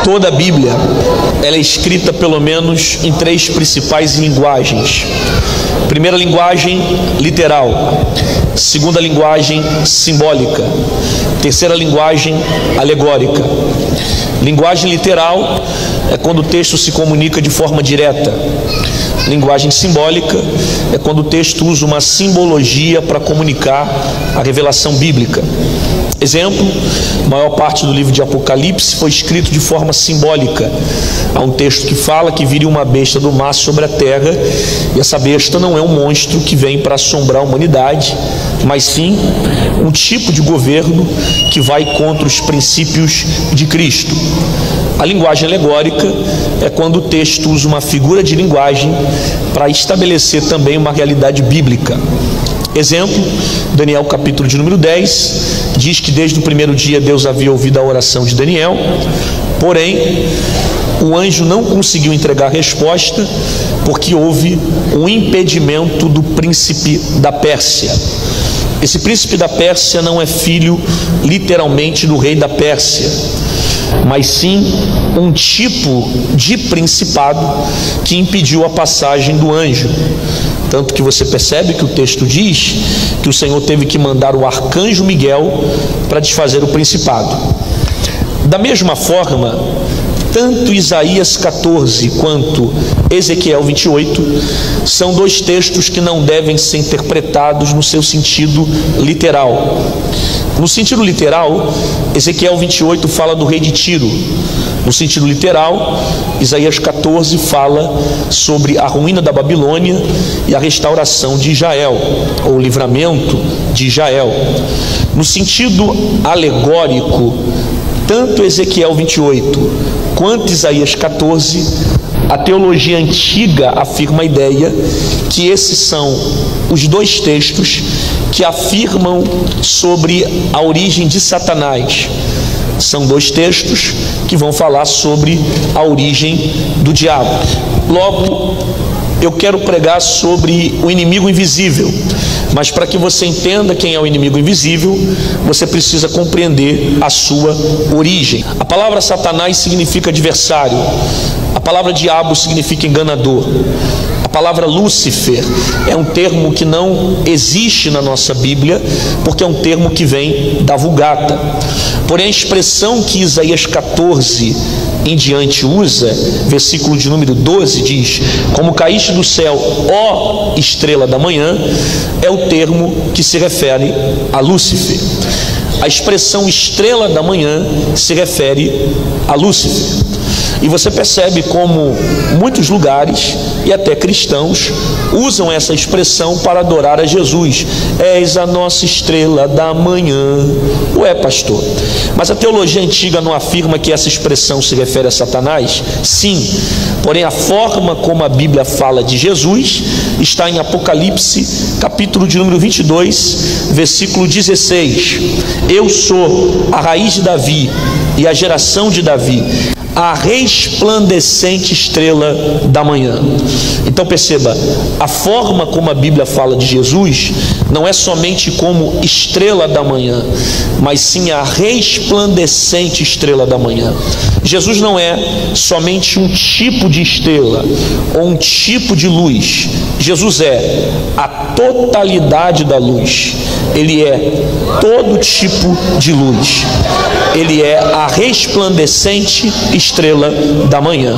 Toda a Bíblia, ela é escrita pelo menos em três principais linguagens. Primeira linguagem, literal. Segunda linguagem, simbólica. Terceira linguagem, alegórica. Linguagem literal é quando o texto se comunica de forma direta. Linguagem simbólica é quando o texto usa uma simbologia para comunicar a revelação bíblica. Exemplo, a maior parte do livro de Apocalipse foi escrito de forma simbólica. Há um texto que fala que viria uma besta do mar sobre a terra, e essa besta não é um monstro que vem para assombrar a humanidade, mas sim um tipo de governo que vai contra os princípios de Cristo. A linguagem alegórica é quando o texto usa uma figura de linguagem para estabelecer também uma realidade bíblica. Exemplo, Daniel capítulo de número 10, diz que desde o primeiro dia Deus havia ouvido a oração de Daniel, porém o anjo não conseguiu entregar a resposta porque houve um impedimento do príncipe da Pérsia. Esse príncipe da Pérsia não é filho literalmente do rei da Pérsia, mas sim um tipo de principado que impediu a passagem do anjo. Tanto que você percebe que o texto diz que o Senhor teve que mandar o arcanjo Miguel para desfazer o principado. Da mesma forma, tanto Isaías 14 quanto Ezequiel 28 são dois textos que não devem ser interpretados no seu sentido literal. No sentido literal, Ezequiel 28 fala do rei de Tiro. No sentido literal, Isaías 14 fala sobre a ruína da Babilônia e a restauração de Israel, ou o livramento de Israel. No sentido alegórico, tanto Ezequiel 28 quanto Isaías 14, a teologia antiga afirma a ideia que esses são os dois textos que afirmam sobre a origem de Satanás. São dois textos que vão falar sobre a origem do diabo. Logo, eu quero pregar sobre o inimigo invisível, mas para que você entenda quem é o inimigo invisível, você precisa compreender a sua origem. A palavra Satanás significa adversário, a palavra diabo significa enganador. A palavra Lúcifer é um termo que não existe na nossa Bíblia, porque é um termo que vem da Vulgata. Porém, a expressão que Isaías 14 em diante usa, versículo de número 12, diz: como caíste do céu, ó estrela da manhã, é o termo que se refere a Lúcifer. A expressão estrela da manhã se refere a Lúcifer. E você percebe como muitos lugares, e até cristãos, usam essa expressão para adorar a Jesus. És a nossa estrela da manhã. Ué, pastor, mas a teologia antiga não afirma que essa expressão se refere a Satanás? Sim, porém a forma como a Bíblia fala de Jesus está em Apocalipse, capítulo de número 22, versículo 16. Eu sou a raiz de Davi e a geração de Davi, a resplandecente estrela da manhã. Então perceba, a forma como a Bíblia fala de Jesus não é somente como estrela da manhã, mas sim a resplandecente estrela da manhã. Jesus não é somente um tipo de estrela ou um tipo de luz. Jesus é a totalidade da luz. Ele é todo tipo de luz. Ele é a resplandecente estrela da manhã.